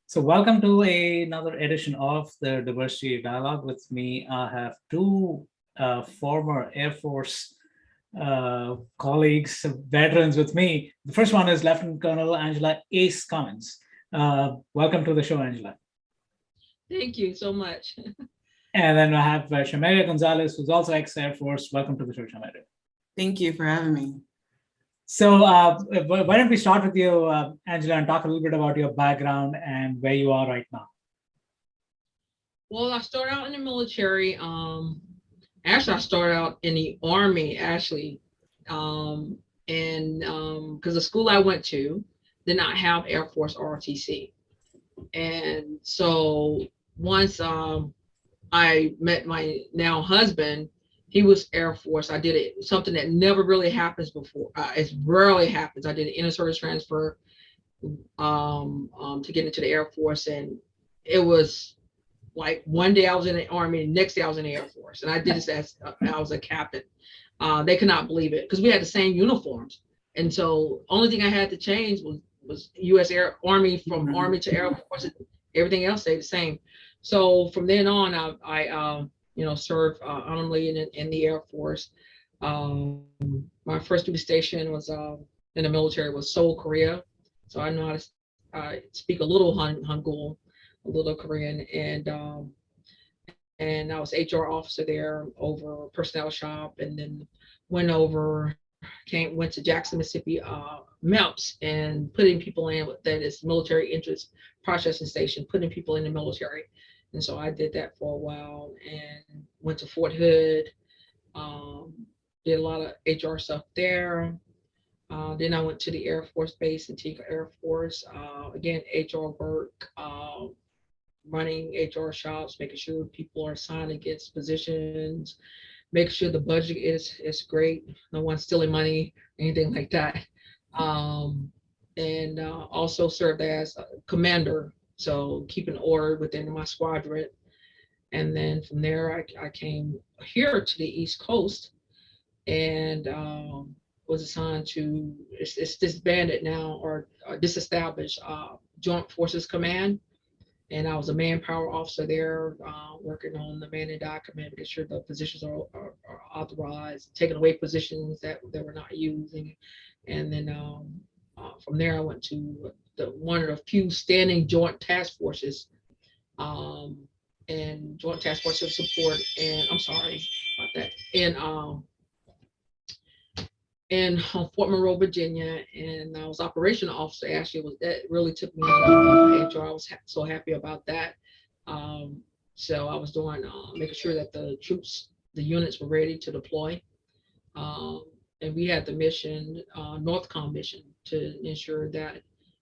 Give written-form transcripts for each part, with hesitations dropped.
So welcome to another edition of the Diversity Dialogue. With me, I have two former Air Force colleagues, veterans with me. The first one is Lieutenant Colonel Angela Ace Cummins. Welcome to the show, Angela. Thank you so much. And then I have Shamaria Gonzalez, who's also ex-Air Force. Welcome to the show, Shamaria. Thank you for having me. So why don't we start with you, Angela, and talk a little bit about your background and where you are right now. Well, I started out in the military. Actually, I started out in the Army, actually. Because the school I went to did not have Air Force ROTC. And so once I met my now husband, he was Air Force. I did it, something that never really happens before. It rarely happens. I did an inter-service transfer to get into the Air Force. And it was like one day I was in the Army, the next day I was in the Air Force. And I did this as I was a captain. They could not believe it because we had the same uniforms. And so only thing I had to change was U.S. Army, from Army to Air Force. Everything else stayed the same. So from then on, I served honorably in the Air Force. My first duty station was in the military was Seoul, Korea. So I know how to speak a little Hangul, a little Korean, and I was HR officer there over personnel shop, and then went to Jackson, Mississippi, MEPS, and putting people in, that is military interest processing station, putting people in the military. And so I did that for a while and went to Fort Hood, did a lot of HR stuff there. Then I went to the Air Force Base, Antigua Air Force, again, HR work, running HR shops, making sure people are assigned against positions, making sure the budget is great, no one's stealing money, anything like that. And also served as a commander, so keeping order within my squadron. And then from there, I came here to the East Coast and was assigned to, it's disbanded now, or disestablished, Joint Forces Command. And I was a manpower officer there, working on the manning document, making sure the positions are authorized, taking away positions that were not using. And then from there, I went to one of the few standing joint task forces, and joint task force of support. And I'm sorry about that. In Fort Monroe, Virginia, and I was operational officer. Actually, that really took me out of HR. I was so happy about that. So I was doing making sure that the troops, the units were ready to deploy. And we had the mission, NORTHCOM mission, to ensure that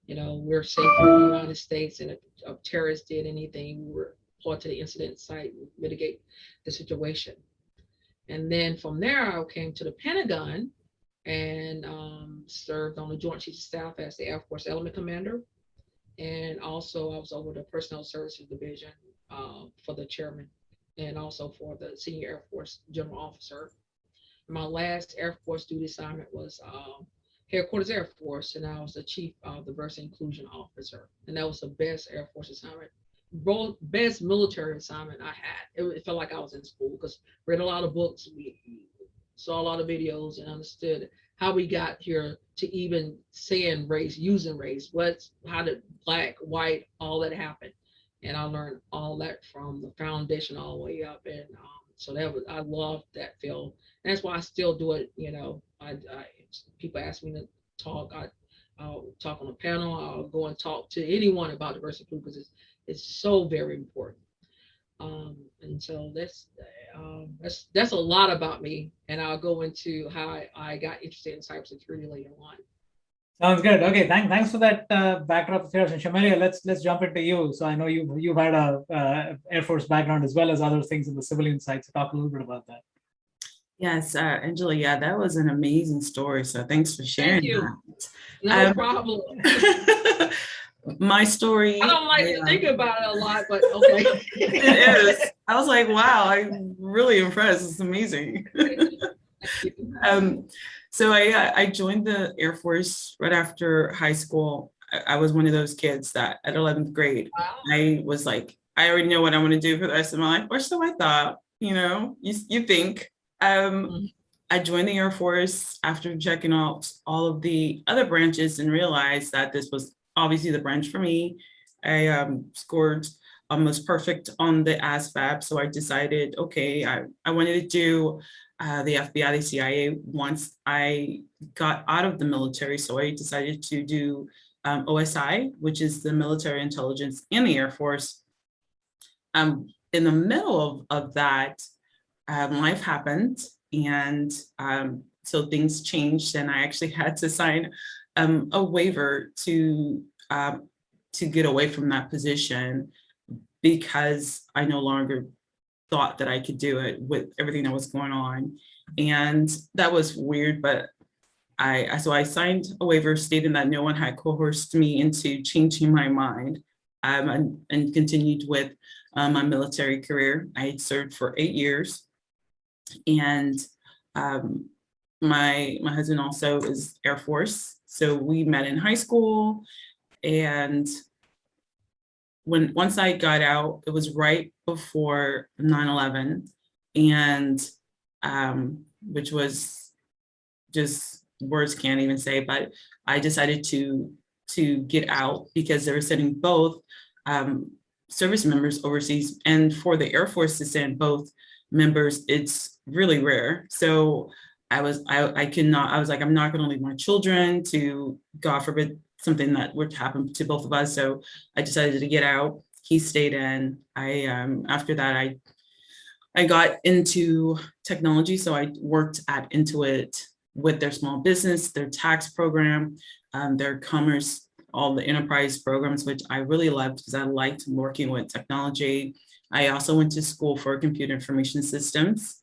we're safe for the United States, and if a terrorist did anything, we were deployed to the incident site and mitigate the situation. And then from there, I came to the Pentagon and served on the Joint Chiefs of Staff as the Air Force Element Commander. And also I was over the Personnel Services Division for the chairman, and also for the Senior Air Force General Officer. My last Air Force duty assignment was Headquarters Air Force, and I was the Chief Diversity Inclusion Officer. And that was the best Air Force assignment, best military assignment I had. It felt like I was in school because read a lot of books, we saw a lot of videos, and understood how we got here to even saying race, using race, how did black, white, all that happen. And I learned all that from the foundation all the way up. And so I loved that field. And that's why I still do it. People ask me to talk, I'll talk on a panel, I'll go and talk to anyone about diversity because it's so very important. And so that's a lot about me, and I'll go into how I got interested in cybersecurity later on. Sounds good. Okay, thanks for that backdrop of yours. And Shamaria, let's jump into you. So I know you've had a Air Force background as well as other things in the civilian side. So talk a little bit about that. Yes, Angela, yeah, that was an amazing story. So thanks for sharing. Thank you. No problem. My story. I don't like to think about it a lot, but okay. It is. I was like, wow, I'm really impressed. It's amazing. So I joined the Air Force right after high school. I was one of those kids that at 11th grade, Wow. I was like, I already know what I want to do for the rest of my life, or so I thought, you think. Mhm. I joined the Air Force after checking out all of the other branches and realized that this was obviously the branch for me. I scored almost perfect on the ASVAB, so I decided, okay, I wanted to do the FBI, the CIA once I got out of the military. So I decided to do OSI, which is the military intelligence in the Air Force. In the middle of that, life happened, and so things changed, and I actually had to sign a waiver to get away from that position because I no longer thought that I could do it with everything that was going on. And that was weird, but so I signed a waiver stating that no one had coerced me into changing my mind, and continued with my military career. I had served for 8 years, and my husband also is Air Force, so we met in high school. And once I got out, it was right before 9/11, and which was just words can't even say, but I decided to get out because they were sending both service members overseas, and for the Air Force to send both members, it's really rare. So I was like, I'm not going to leave my children to, God forbid, something that would happen to both of us. So I decided to get out. He stayed in. After that, I got into technology. So I worked at Intuit with their small business, their tax program, their commerce, all the enterprise programs, which I really loved because I liked working with technology. I also went to school for computer information systems.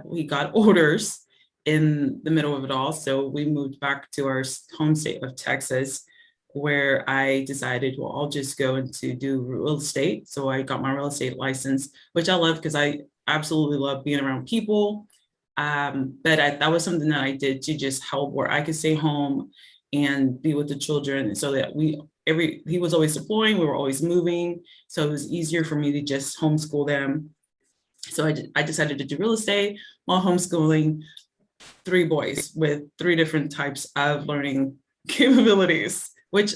We got orders in the middle of it all. So we moved back to our home state of Texas, where I decided, well, I'll just go into do real estate. So I got my real estate license, which I love because I absolutely love being around people. But that was something that I did to just help where I could stay home and be with the children, so that he was always deploying, we were always moving. So it was easier for me to just homeschool them. So I decided to do real estate while homeschooling 3 boys with 3 different types of learning capabilities, which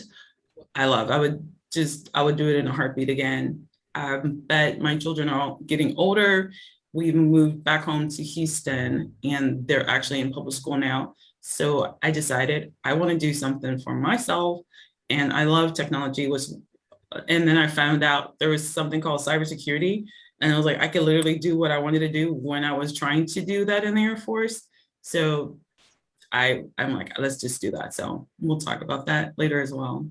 I love. I would do it in a heartbeat again. But my children are all getting older. We moved back home to Houston, and they're actually in public school now. So I decided I want to do something for myself, and I love technology. And then I found out there was something called cybersecurity, and I was like, I could literally do what I wanted to do when I was trying to do that in the Air Force. So I'm like, let's just do that. So we'll talk about that later as well.